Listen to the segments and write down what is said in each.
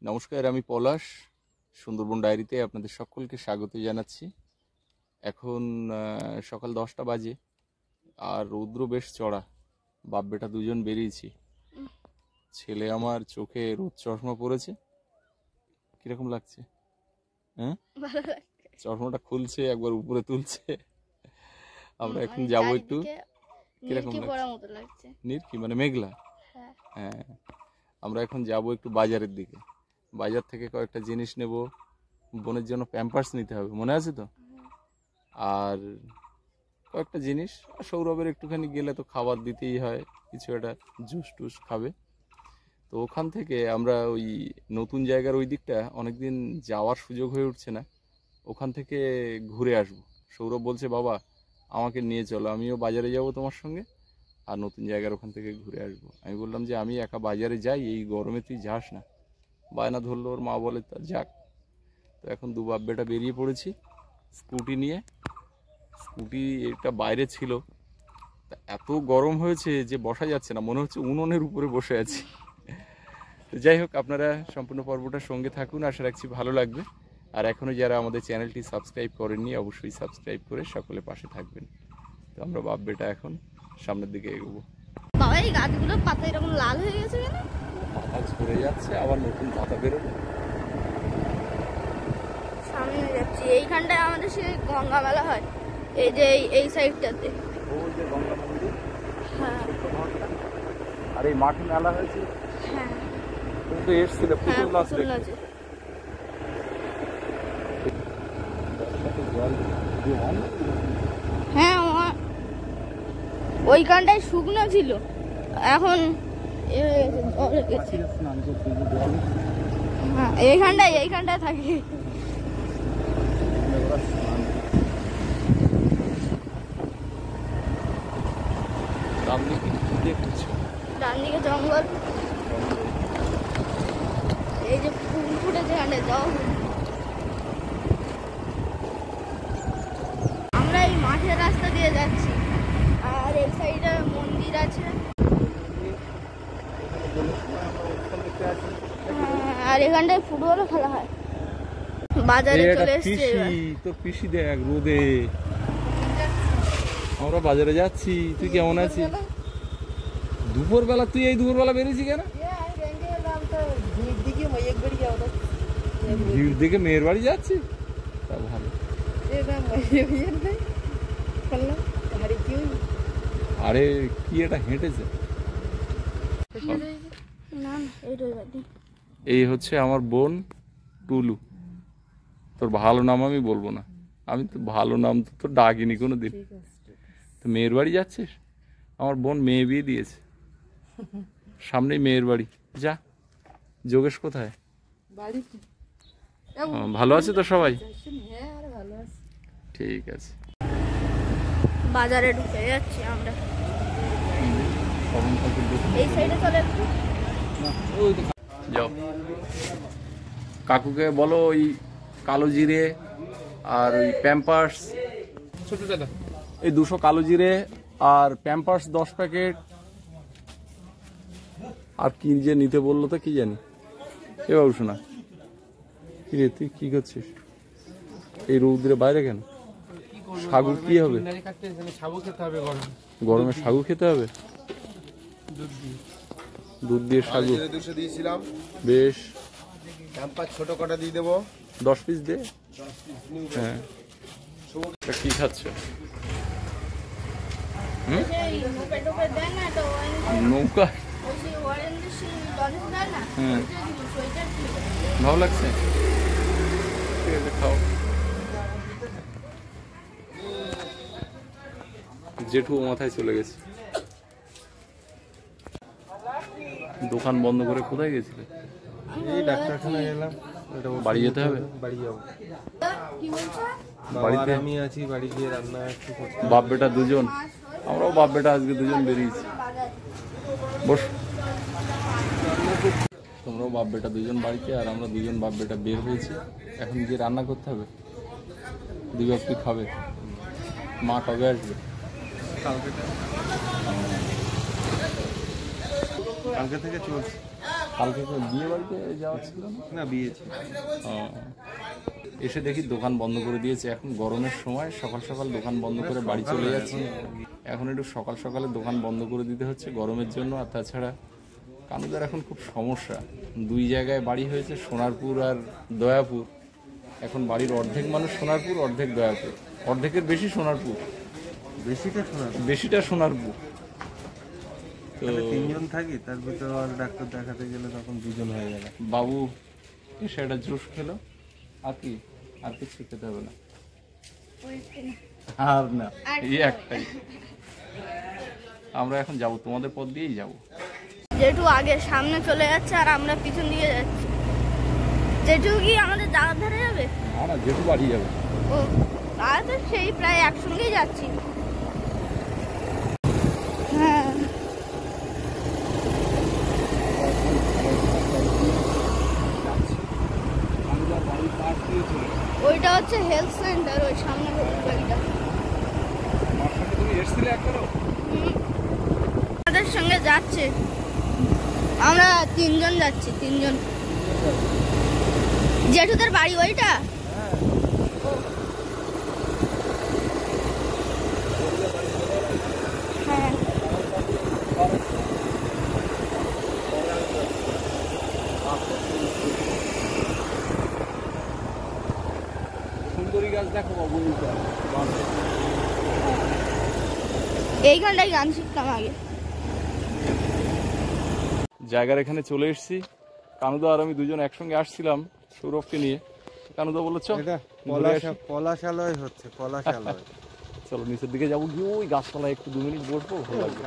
নমস্কার, আমি পলাশ। সুন্দরবন ডায়েরিতে আপনাদের সকলকে স্বাগত জানাচ্ছি। এখন সকাল 10টা বাজে, আর রৌদ্র বেশ চড়া। বাপ বেটা দুজন বেরিয়েছি। ছেলে আমার চোখে রোদ চশমা পরেছে। কিরকম লাগছে? হ্যাঁ, চশমাটা খুলছে, একবার উপরে তুলছে। আমরা এখন যাবো একটু। কিরকম লাগছে? নির্কি মানে মেঘলা। হ্যাঁ, আমরা এখন যাবো একটু বাজারের দিকে। বাজার থেকে কয়েকটা জিনিস নেব। বোনের জন্য প্যাম্পার্স নিতে হবে, মনে আছে তো? আর কয়েকটা জিনিস, সৌরভের একটুখানি গেলে তো খাবার দিতেই হয়, কিছু একটা জুস টুস খাবে। তো ওখান থেকে আমরা ওই নতুন জায়গার ওই দিকটা অনেকদিন যাওয়ার সুযোগ হয়ে উঠছে না, ওখান থেকে ঘুরে আসবো। সৌরভ বলছে, বাবা আমাকে নিয়ে চলো, আমিও বাজারে যাব তোমার সঙ্গে, আর নতুন জায়গার ওখান থেকে ঘুরে আসবো। আমি বললাম যে আমি একা বাজারে যাই, এই গরমে তুই যাস না। বায়না ধরলো, ওর মা বলে তা যাক। তো এখন দু বাপ বেটা বেরিয়ে পড়েছি স্কুটি নিয়ে। স্কুটি এটা বাইরে ছিল, এত গরম হয়েছে যে বসা যাচ্ছে না, মনে হচ্ছে উনুনের উপরে বসে আছি। তো যাই হোক, আপনারা সম্পূর্ণ পর্বটার সঙ্গে থাকুন, আশা রাখছি ভালো লাগবে। আর এখনও যারা আমাদের চ্যানেলটি সাবস্ক্রাইব করেননি, অবশ্যই সাবস্ক্রাইব করে সকলে পাশে থাকবেন। তো আমরা বাপ বেটা এখন সামনের দিকে এগোবো। বাবা, এই গাছগুলোর পাতা এরকম লাল হয়ে গেছে কেন? পাতা ঝরে যাচ্ছে, আবার নতুন পাতা বেরোবে। সামনে যাচ্ছি, এইখানটায় আমাদের সে গঙ্গা মেলা হয়, এই যে এই সাইডটাতে। ওই যে গঙ্গা মন্দির। হ্যাঁ, আর এই মাঠে মেলা হয়েছে। হ্যাঁ, কিন্তু এসেছিল পুতুল নাচ দেখতে। হ্যাঁ, ওইখানটায় শুকনো ছিল, এখন হ্যাঁ এইখানটায় থাকে। ডান দিকে জঙ্গল, এই যে ফুল ফুটেছে এখানে যাও। আমরা এই মাঠের রাস্তা দিয়ে যাচ্ছি, আর এই সাইডে মন্দির আছে। আর এখানটায় ফুটবলও খেলা হয়। বাজারে চলে এসেছি। তোর পিসি দেখ রোদে। আমরা বাজারে যাচ্ছি, তুই কেমন আছিস? দুপুরবেলা, তুই এই দুপুরবেলা বেরিয়েছি কেন? ভিড় দেখে মেয়ের বাড়ি যাচ্ছি, তা ভালো। আরে কি এটা হেঁটেছে? এই হচ্ছে আমার বোন টুলু। তোর ভালো নাম আমি বলবো না, আমি তো ভালো নাম তো তোর ডাকিনি কোনো দিন। তো মেয়ের বাড়ি যাচ্ছিস? আমার বোন মেয়ে বিয়ে দিয়েছে, সামনেই মেয়ের বাড়ি। যা। যোগেশ কোথায়? ভালো আছে তো সবাই? ঠিক আছে। বাজারে ঢুকে যাচ্ছি আমরা, এই সাইডে চলে যাও। কাকুকে বলো ওই কালো জিরে আর ওই প্যাম্পার্স, ছোট দাদা এই 200 কালো জিরে আর প্যাম্পার্স 10 প্যাকেট। আর কি যে নিতে বললো তো কি জানি। এ বাবু শোনা, কি রে তুই কি করছিস এই রৌদ্রে বাইরে কেন? সাগু কি হবে? গরমে সাগু খেতে হবে। দুধ দিয়ে সাগু 200 দিয়েছিলাম। বেশ, ছোট কটা দিয়ে দেবো, 10 পিস দে। হ্যাঁ, কি খাচ্ছ? নৌকা? হ্যাঁ, ভালো লাগছে। ঠিক আছে, খাও। জেঠু মাথায় চলে গেছে। দোকান বন্ধ করে কোথায় গেছিলে? এই ডাক্তারখানায় গেলাম। বাড়ি যেতে হবে? বাড়ি যাবো। বাড়িতে আমি আছি, বাড়ি গিয়ে রান্না একটু করতে। বাপ বেটা দুজন, আমরাও বাপ বেটা আজকে দুজন বেরিয়েছি। বস। তোমরাও বাপ বেটা দুজন বাড়িতে, আর আমরা দুজন বাপ বেটা বের হয়েছি। এখন গিয়ে রান্না করতে হবে। দুই বাপ কি খাবে? মা কবে আসবে? কালকে থেকে চলছে। কালকে তো বিয়ে বাড়িতে যাওয়া ছিল না? না বিয়ে ছিল। ও, এসে দেখি দোকান বন্ধ করে দিয়েছে। এখন গরমের সময় সকাল সকাল দোকান বন্ধ করে বাড়ি চলে যাচ্ছি। এখন একটু সকাল সকালে দোকান বন্ধ করে দিতে হচ্ছে গরমের জন্য। আর তাছাড়া কানুদার এখন খুব সমস্যা, 2 জায়গায় বাড়ি হয়েছে, সোনারপুর আর দয়াপুর। এখন বাড়ির অর্ধেক মানুষ সোনারপুর, অর্ধেক দয়াপুর, অর্ধেকের বেশি সোনারপুর, বেশিটা সোনারপুর। তো 3 জন থাকি, তার ভিতরে আর ডাক্তার দেখাতে গেলে তখন 2 জন হয়ে গেল। বাবু এসে একটা জুস খেলো, আর কি, আর কিছু খেতে হবে না, আর না, এই একটাই। আমরা এখন যাব, তোমাদের পথ দিয়েই যাব। জেঠু আগে সামনে চলে যাচ্ছে আর আমরা পিছন দিকে যাচ্ছি। জেঠু কি আমাদের যাওয়ার ধারে যাবে? না না, জেঠু বাড়ি যাবে। ও, তাহলে তো সেই প্রায় একসঙ্গেই যাচ্ছি। হ্যাঁ, ওইটা হচ্ছে হেলথ সেন্টার, ওই সামনে বাড়িটা। তুমি এসেছিলে একবারও? আমাদের সঙ্গে যাচ্ছে, আমরা 3 জন যাচ্ছি, 3 জন। জেঠুদের বাড়ি ওইটা? হ্যাঁ, সুন্দরী গাছ দেখো বাবু, এইখানটাই গান শিখতাম আগে। জায়গার এখানে চলে এসেছি। কানুদা আর আমি দুজন একসঙ্গে আসছিলাম সৌরভকে নিয়ে। কানুদা বললো চল এটা ঘুরে আসি। পলাশালয় হচ্ছে, পলাশালয়। চলো নিচের দিকে যাবো, গিয়ে ওই গাছতলায় একটু 2 মিনিট বসবো, ভালো লাগবে।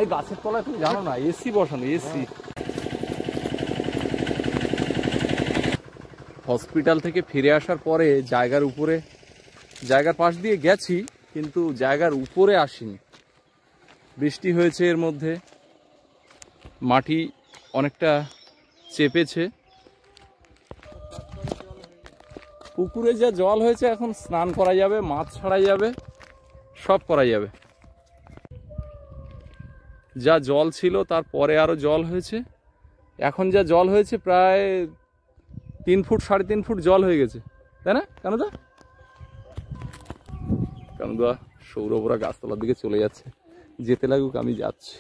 এই গাছের তলায় তুমি জানো না এসি বসানো, এসি। হসপিটাল থেকে ফিরে আসার পরে জায়গার উপরে, জায়গার পাশ দিয়ে গেছি কিন্তু জায়গার উপরে আসিনি। বৃষ্টি হয়েছে, এর মধ্যে মাটি অনেকটা চেপেছে। পুকুরে যা জল হয়েছে, এখন স্নান করা যাবে, মাছ ছাড়া যাবে, সব করা যাবে। যা জল ছিল তারপরে আরো জল হয়েছে। এখন যা জল হয়েছে প্রায় 3 ফুট 3.5 ফুট জল হয়ে গেছে, তাই না কানুদা? কানুদা সৌরভরা গাছতলার দিকে চলে যাচ্ছে, যেতে লাগুক, আমি যাচ্ছি।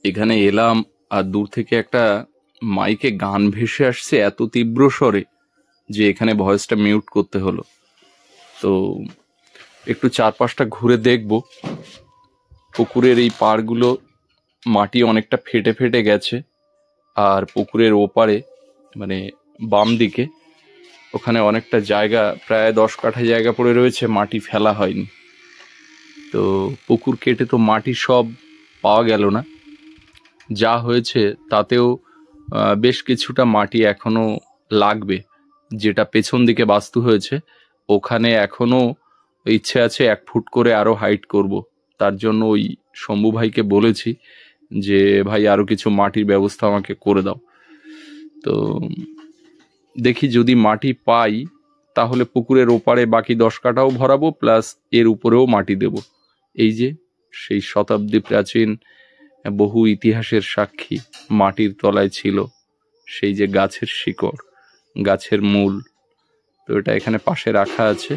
এখানে এলাম আর দূর থেকে একটা মাইকে গান ভেসে আসছে এত তীব্র স্বরে যে এখানে ভয়েসটা মিউট করতে হলো। তো একটু চারপাশটা ঘুরে দেখব। পুকুরের এই পাড়গুলো মাটি অনেকটা ফেটে ফেটে গেছে, আর পুকুরের ওপারে মানে বাম দিকে ওখানে অনেকটা জায়গা, প্রায় 10 কাঠা জায়গা পড়ে রয়েছে, মাটি ফেলা হয়নি। তো পুকুর কেটে তো মাটি সব পাওয়া গেল না, যা হয়েছে তাতেও বেশ কিছুটা মাটি এখনো লাগবে। যেটা পেছন দিকে বাস্তু হয়েছে ওখানে এখনো ইচ্ছে আছে 1 ফুট করে আরো হাইট করব। তার জন্য ওই শম্ভু ভাইকে বলেছি যে ভাই আরো কিছু মাটির ব্যবস্থা আমাকে করে দাও। তো দেখি যদি মাটি পাই তাহলে পুকুরের ওপারে বাকি 10 কাঠাও ভরাবো, প্লাস এর উপরেও মাটি দেব। এই যে সেই শতাব্দী প্রাচীন বহু ইতিহাসের সাক্ষী মাটির তলায় ছিল সেই যে গাছের শিকড়, গাছের মূল। তো এটা এখানে পাশে রাখা আছে।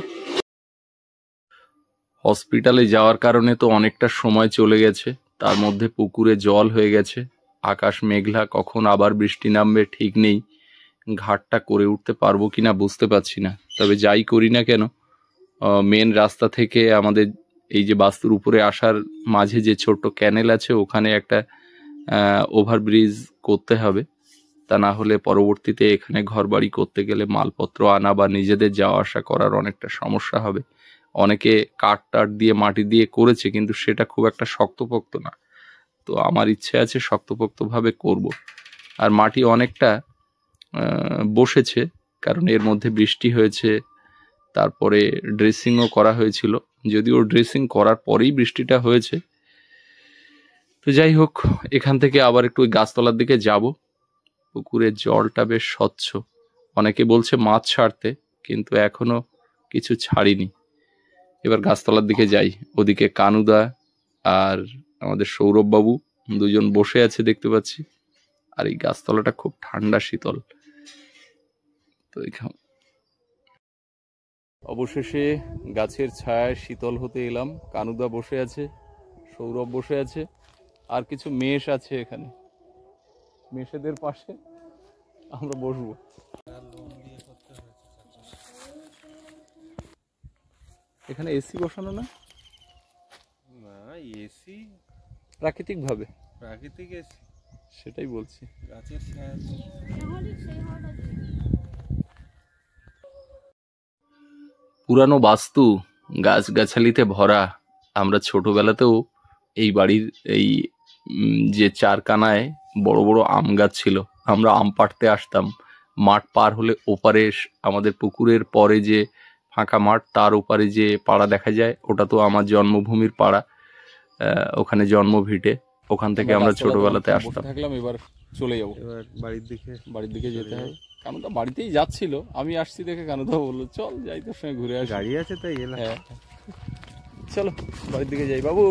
হসপিটালে যাওয়ার কারণে তো অনেকটা সময় চলে গেছে, তার মধ্যে পুকুরে জল হয়ে গেছে, আকাশ মেঘলা, কখন আবার বৃষ্টি নামবে ঠিক নেই। ঘাটটা করে উঠতে পারবো কিনা বুঝতে পারছি না। তবে যাই করি না কেন, মেন রাস্তা থেকে আমাদের এই যে বাস্তুর উপরে আসার মাঝে যে ছোট্ট ক্যানেল আছে ওখানে একটা ওভারব্রিজ করতে হবে। তা না হলে পরবর্তীতে এখানে ঘরবাড়ি করতে গেলে মালপত্র আনা বা নিজেদের যাওয়া আসা করার অনেকটা সমস্যা হবে। অনেকে কাঠ টাট দিয়ে মাটি দিয়ে করেছে কিন্তু সেটা খুব একটা শক্তপোক্ত না। তো আমার ইচ্ছে আছে শক্তপোক্তভাবে করব। আর মাটি অনেকটা বসেছে, কারণ এর মধ্যে বৃষ্টি হয়েছে, তারপরে ড্রেসিংও করা হয়েছিল, যদিও ড্রেসিং করার পরেই বৃষ্টিটা হয়েছে। তো যাই হোক, এখান থেকে আবার একটু ওই গাছতলার দিকে যাব। পুকুরের জলটা বেশ স্বচ্ছ, অনেকে বলছে মাছ ছাড়তে, কিন্তু এখনো কিছু ছাড়িনি। এবার গাছতলার দিকে যাই। ওদিকে কানুদা আর আমাদের সৌরভ বাবু দুজন বসে আছে দেখতে পাচ্ছি। আর এই গাছতলাটা খুব ঠান্ডা শীতল। তো এখানে অবশেষে গাছের ছায়ায় শীতল হতে এলাম। কানুদা বসে আছে, সৌরভ বসে আছে, আর কিছু মেষ আছে এখানে। মেষেদের পাশে আমরা বসবো। এখানে এসি বসানো না? না, এসি প্রাকৃতিক ভাবে, প্রাকৃতিক এসি, সেটাই বলছি। গাছের ছায়া। পুরানো বাস্তু, গাছগাছালিতে ভরা। আমরা ছোটবেলাতেও এই বাড়ির এই যে চারকানায় বড় বড় আম গাছ ছিল, আমরা আম পাড়তে আসতাম। মাঠ পার হলে ওপারে আমাদের পুকুরের পরে যে ফাঁকা মাঠ, তার ওপারে যে পাড়া দেখা যায়, ওটা তো আমার জন্মভূমির পাড়া। ওখানে জন্ম ভিটে, ওখান থেকে আমরা ছোটবেলাতে আসতাম। থাকলাম, এবার চলে যাবো, এবার বাড়ির দিকে যেতে হবে। কানুদা বাড়িতেই যাচ্ছিল, আমি আসছি দেখে কানুদা বললো চল যাই, তোর সঙ্গে ঘুরে আসি। গাড়ি আছে তাই গেলাম। হ্যাঁ, চলো বাড়ির দিকে যাই। বাবু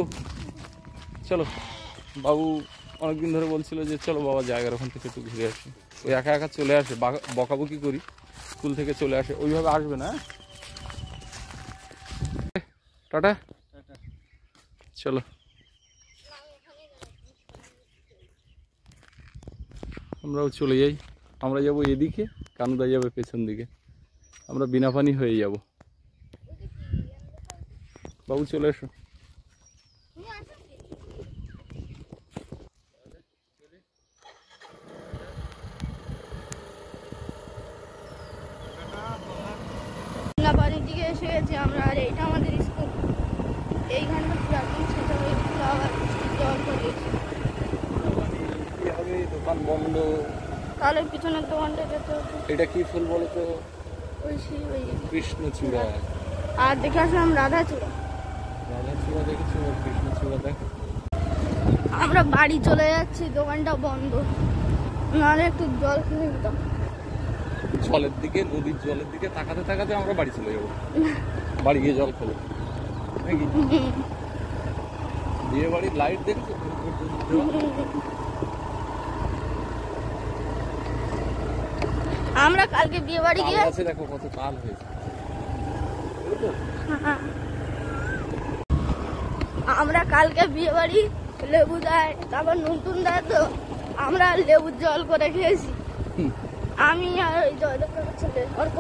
চলো। বাবু অনেকদিন ধরে বলছিল যে চলো বাবা জায়গার ওখান থেকে একটু ঘুরে আসি। ওই একা একা চলে আসে, বকাবকি করি, স্কুল থেকে চলে আসে, ওইভাবে আসবে না। টাটা, চলো। আমরাও চলে যাই। আমরা যাব এদিকে, কানুদা যাবে পেছন দিকে, আমরা বিনা পানি হয়ে যাব। বাবু চলে এসো। বাড়ির দিকে এসে গেছি আমরা, আর এইটা আমাদের স্কুল। এইখানটা পুরাতন ছোট হয়েছিল, আবার জল পড়েছে। দোকান বন্ধ, তাহলে পিছনের দোকানটা যেতে হতো। এটা কি ফুল বলো তো? ওই কৃষ্ণচূড়া। আর দেখে আসলাম রাধাচূড়া। রাধাচূড়া দেখেছো? কৃষ্ণচূড়া দেখো। আমরা বাড়ি চলে যাচ্ছি, দোকানটা বন্ধ, নাহলে একটু জল খেয়ে নিতাম। জলের দিকে, নদীর জলের দিকে তাকাতে তাকাতে আমরা বাড়ি চলে যাবো। বাড়ি গিয়ে জল খেলো নাকি? বিয়ে বাড়ির লাইট দেখছো? আমরা কালকে বিয়ে বাড়ি গিয়ে আছে, দেখো কত তাল হয়েছে। আমরা কালকে বিয়ে বাড়ি লেবু দেয়, তারপর নতুন দেয়, তো আমরা লেবুর জল করে খেয়েছি। আমি আর ওই জয়দেব ছেলে অর্ক।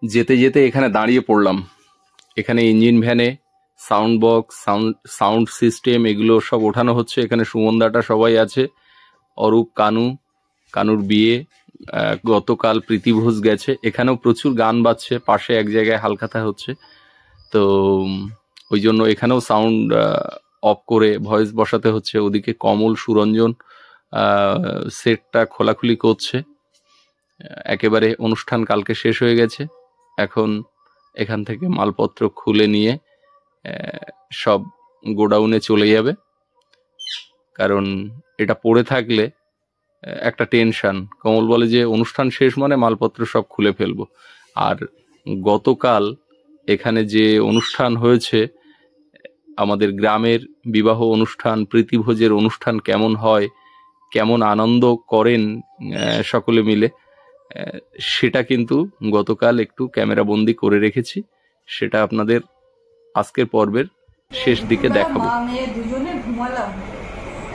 যেতে যেতে এখানে দাঁড়িয়ে পড়লাম। এখানে ইঞ্জিন ভ্যানে সাউন্ড বক্স, সাউন্ড সিস্টেম এগুলো সব ওঠানো হচ্ছে। এখানে সুমনদাটা সবাই আছে, অরূপ, কানুর বিয়ে, গতকাল প্রীতিভোজ গেছে। এখানেও প্রচুর গান বাজছে, পাশে এক জায়গায় হালখাতা হচ্ছে। তো ওই জন্য এখানেও সাউন্ড অফ করে ভয়েস বসাতে হচ্ছে। ওদিকে কমল, সুরঞ্জন সেটটা খোলাখুলি করছে। একেবারে অনুষ্ঠান কালকে শেষ হয়ে গেছে। এখন এখান থেকে মালপত্র খুলে নিয়ে সব গোডাউনে চলে যাবে, কারণ এটা পড়ে থাকলে একটা টেনশন। কমল বলে যে অনুষ্ঠান শেষ মানে মালপত্র সব খুলে ফেলবো। আর গতকাল এখানে যে অনুষ্ঠান হয়েছে, আমাদের গ্রামের বিবাহ অনুষ্ঠান, প্রীতিভোজের অনুষ্ঠান কেমন হয়, কেমন আনন্দ করেন সকলে মিলে, সেটা কিন্তু গতকাল একটু ক্যামেরা বন্দি করে রেখেছি। সেটা আপনাদের আজকের পর্বের শেষ দিকে দেখাবো। মা মেয়ে দুজনে ঘুমালাম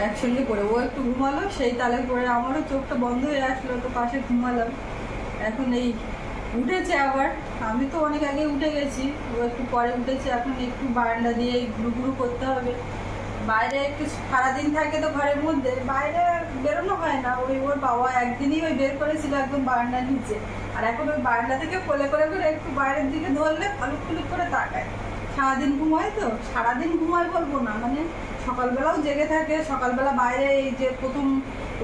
একসঙ্গে করে, ও একটু ঘুমালো, সেই তালে পরে আমারও চোখটা বন্ধ হয়ে আসলো, তো পাশে ঘুমালাম। এখন এই উঠেছে আবার, আমি তো অনেক আগে উঠে গেছি, ও একটু পরে উঠেছে। এখন একটু বারান্দা দিয়ে ঘুরু করতে হবে। বাইরে একটু সারাদিন থাকে তো ঘরের মধ্যে, বাইরে বেরোনো হয় না। ওর বাবা একদিনই বের করেছিল একদম বারান্দার নিচে, আর এখন ওই বারান্দা থেকে কোলে করে করে একটু বাইরের দিকে ধরলে ফালুক ফুলুক করে তাকায়। সারাদিন ঘুমায় তো, সারাদিন ঘুমায় বলবো না, মানে সকালবেলাও জেগে থাকে। সকালবেলা বাইরে এই যে প্রথম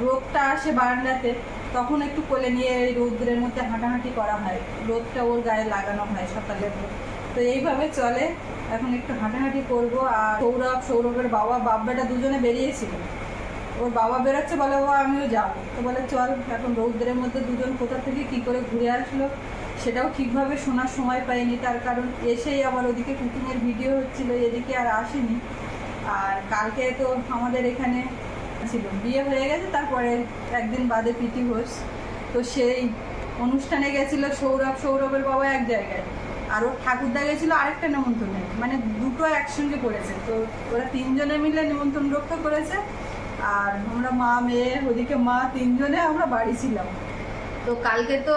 রোদটা আসে বারান্দাতে, তখন একটু কোলে নিয়ে এই রোদ্রের মধ্যে হাঁটাহাঁটি করা হয়, রোদটা ওর গায়ে লাগানো হয় সকালের। তো এইভাবে চলে। এখন একটু হাঁটাহাঁটি করবো। আর সৌরভের বাবা বাপ বেটা দুজনে বেরিয়েছিল, ওর বাবা বেরোচ্ছে, বলে বাবা আমিও যাবো, তো বলে চল। এখন রৌদ্রের মধ্যে দুজন কোথা থেকে কি করে ঘুরে আসলো সেটাও ঠিকভাবে শোনার সময় পাইনি, তার কারণ এসেই আবার ওদিকে কুকিংয়ের ভিডিও হচ্ছিল, এদিকে আর আসেনি। আর কালকে তো আমাদের এখানে ছিল, বিয়ে হয়ে গেছে, তারপরে একদিন বাদে প্রীতি ঘোষ, তো সেই অনুষ্ঠানে গেছিল সৌরভের বাবা এক জায়গায়, আর ওর ঠাকুরদা গেছিলো আরেকটা নেমন্তন্নে, মানে দুটো একসঙ্গে করেছে। তো ওরা তিনজনে মিলে নেমন্তন্ন রক্ষা করেছে, আর আমরা মা মেয়ে ওদিকে মা তিনজনে আমরা বাড়ি ছিলাম। তো কালকে তো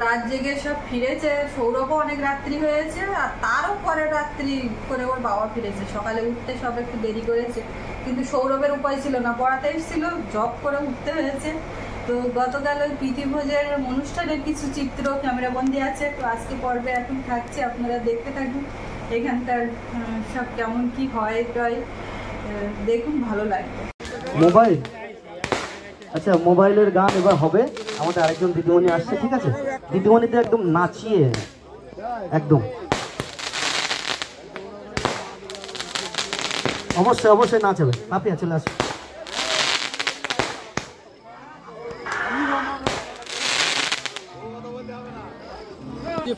রাত জেগে সব ফিরেছে, সৌরভও অনেক রাত্রি হয়েছে, আর তারও পরে রাত্রি করে ওর বাবা ফিরেছে। সকালে উঠতে সব একটু দেরি করেছে, কিন্তু সৌরভের উপায় ছিল না, পড়াতে এসেছিল, জব করে উঠতে হয়েছে। তো গতকাল ওই প্রীতিভোজের অনুষ্ঠানের কিছু চিত্র ক্যামেরাবন্দি আছে, তো আজকে পর্বে এখন থাকছে, আপনারা দেখতে থাকুন এখানকার সব কেমন কি হয় টয়, দেখুন, ভালো লাগবে। মোবাইল, আচ্ছা মোবাইলের গান এবার হবে। আমাদের আরেকজন দিদিমণি আসছে, ঠিক আছে? দিদিমণিতে একদম নাচিয়ে, একদম অবশ্যই নাচাবে। পাপিয়া চলে আসবে।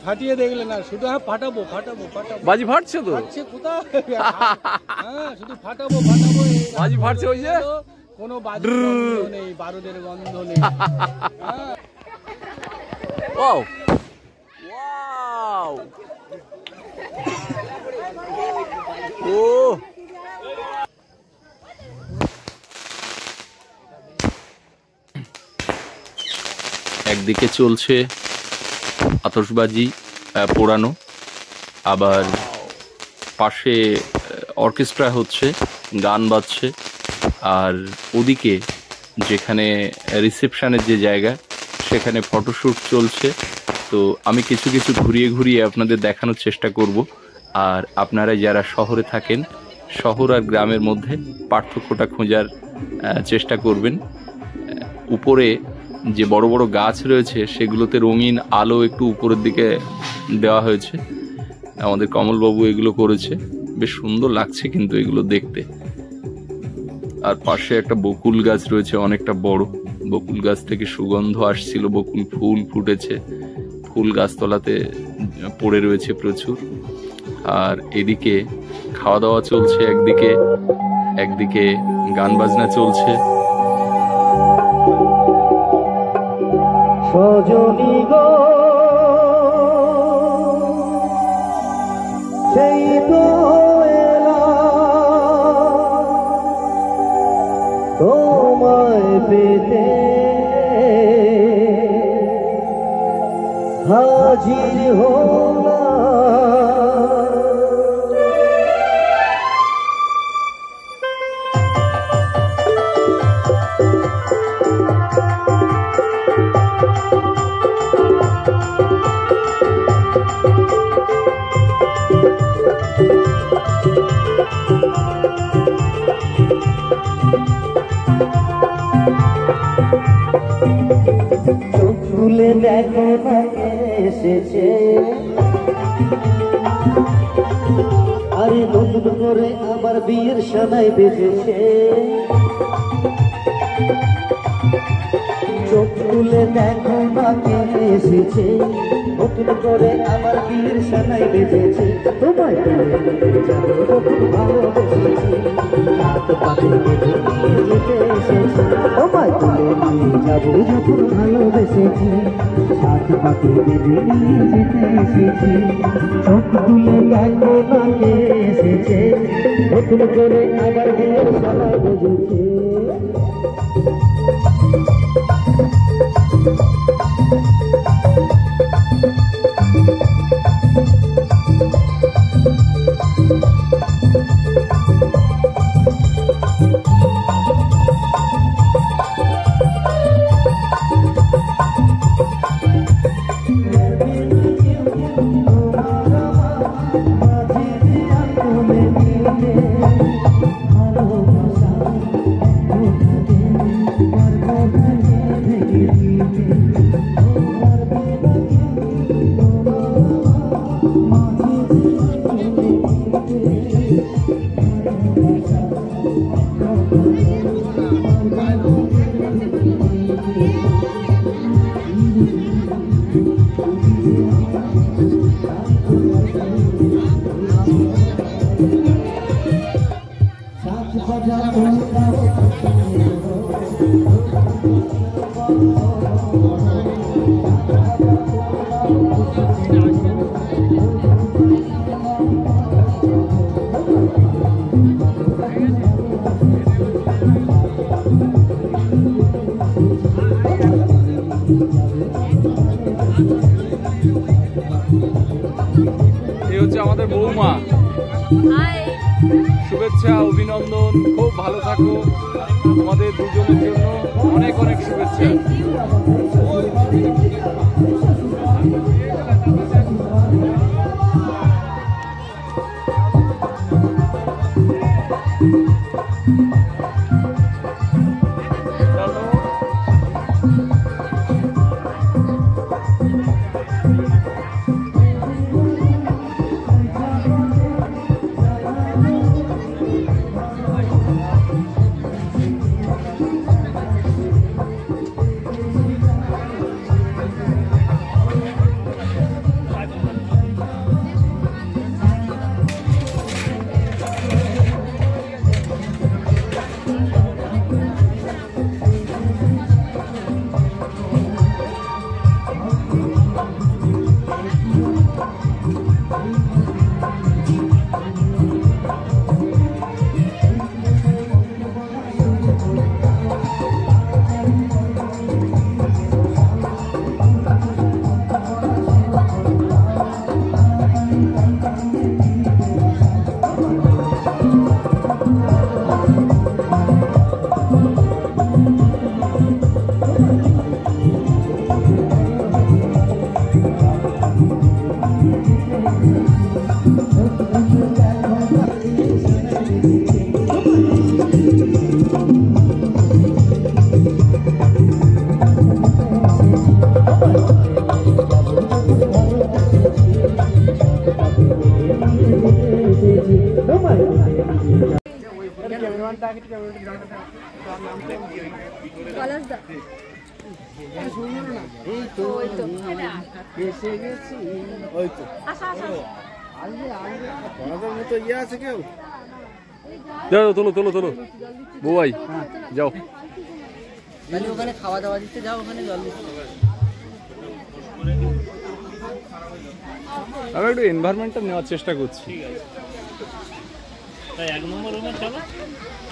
ফাটিয়ে দেখলে না, শুধু ফাটাবো বাজি ফাটছে তো, কোথাও শুধু ফাটাবো বাজি ফাটছে, ওই যে কোনো বাজুর গন্ধ নেই, বারুদের গন্ধ নেই। ওয়াও ওয়াও, ও একদিকে চলছে আতশবাজি পোড়ানো, আবার পাশে অর্কেস্ট্রা হচ্ছে, গান বাজছে, আর ওদিকে যেখানে রিসেপশনের যে জায়গা সেখানে ফটোশ্যুট চলছে। তো আমি কিছু কিছু ঘুরিয়ে আপনাদের দেখানোর চেষ্টা করব, আর আপনারা যারা শহরে থাকেন, শহর আর গ্রামের মধ্যে পার্থক্যটা খোঁজার চেষ্টা করবেন। উপরে যে বড় বড় গাছ রয়েছে সেগুলোতে রঙিন আলো একটু উপরের দিকে দেওয়া হয়েছে, আমাদের কমলবাবু এগুলো করেছে, বেশ সুন্দর লাগছে কিন্তু এগুলো দেখতে। আর পাশে একটা বকুল গাছ রয়েছে, অনেকটা বড় বকুল গাছ থেকে সুগন্ধ আসছিল, বকুল ফুল ফুটেছে, ফুল গাছতলাতে পড়ে রয়েছে প্রচুর। আর এদিকে খাওয়া দাওয়া চলছে, একদিকে গান বাজনা চলছে। সজনী গো সেই তো তোমায় পেতে হাজির হলাম। খুলে দেখো না এসেছে, আরে নতুন করে আবার বিয়ের সানাই বেজেছে। চোখ খুলে দেখো না কে এসেছে, নতুন করে আমার বিয়ের সানাই বেজেছে। তোমায় ভালোবেসেছি, হাত পাতে বেঁধে নিয়ে যেতে এসেছি। তোমায় তুলে নিয়ে যাবো যখন ভালোবেসেছি, হাত পাতে বেঁধে নিয়ে যেতে এসেছি। চোখ খুলে দেখো না কে এসেছে, নতুন করে আবার বিয়ের সানাই বেজেছে। ভালোবাসা এই হচ্ছে আমাদের বৌমা। শুভেচ্ছা, অভিনন্দন, খুব ভালো থাকো। তোমাদের দুজনের জন্য অনেক অনেক শুভেচ্ছা। যাও, তোলো তোলো তোলো বৌভাই, যাও। ওখানে খাওয়া দাওয়া দিতে যাও, ওখানে জল দিতে। আমি একটু এনভায়রনমেন্টটা নেওয়ার চেষ্টা করছি।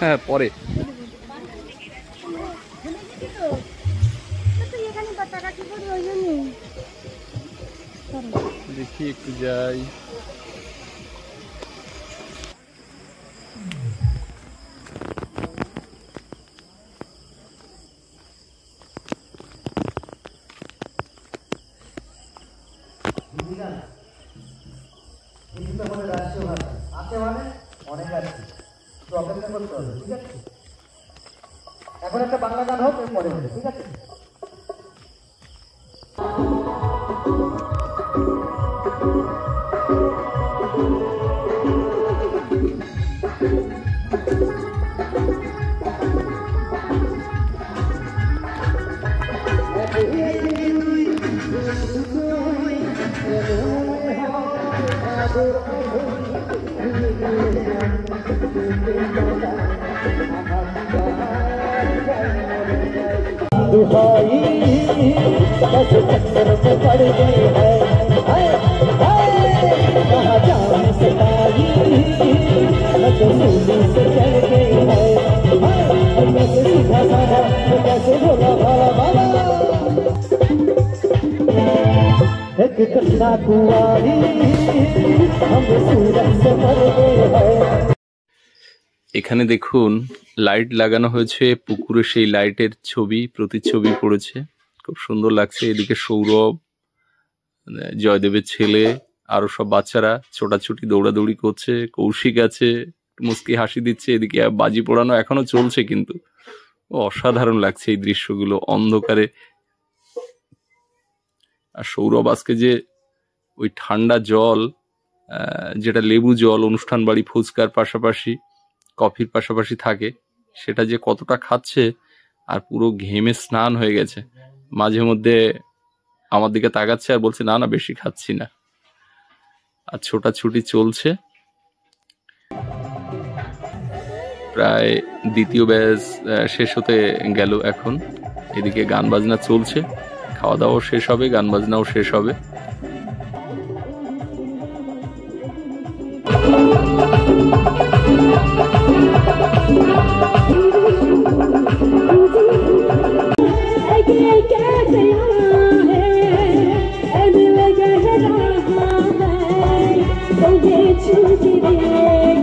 হ্যাঁ, পরে দেখি একটু যাই। এখন একটা বাংলা গান হোক, পরে হবে, ঠিক আছে? दुहाई बस चक्कर में पड़ गई है, हाय हाय कहाँ जान सताई, मैं तो सूली से चढ़ गई है, हाय कैसे सीधा साधा, कैसे भोला भाला भाला, एक कन्या कुंवारी हम सूरत से मर गए हैं। এখানে দেখুন লাইট লাগানো হয়েছে পুকুরে, সেই লাইটের ছবি প্রতিচ্ছবি পড়েছে, খুব সুন্দর লাগছে। এদিকে সৌরভ, জয়দেবের ছেলে, আরো সব বাচ্চারা ছোটাছুটি দৌড়াদৌড়ি করছে। কৌশিক আছে, মুস্কি হাসি দিচ্ছে। এদিকে বাজি পোড়ানো এখনো চলছে, কিন্তু অসাধারণ লাগছে এই দৃশ্যগুলো অন্ধকারে। আর সৌরভ আজকে যে ওই ঠান্ডা জল, যেটা লেবু জল অনুষ্ঠান বাড়ি ফুচকার পাশাপাশি কফির পাশাপাশি থাকে, সেটা যে কতটা খাচ্ছে, আর পুরো ঘেমে স্নান হয়ে গেছে। মাঝে মধ্যে আমার দিকে তাকাচ্ছে আর বলছে না না বেশি খাচ্ছি না। আর ছোটাছুটি চলছে। প্রায় দ্বিতীয় ব্যাচ শেষ হতে গেল। এখন এদিকে গান বাজনা চলছে, খাওয়া দাওয়াও শেষ হবে, গান বাজনাও শেষ হবে। छूट रे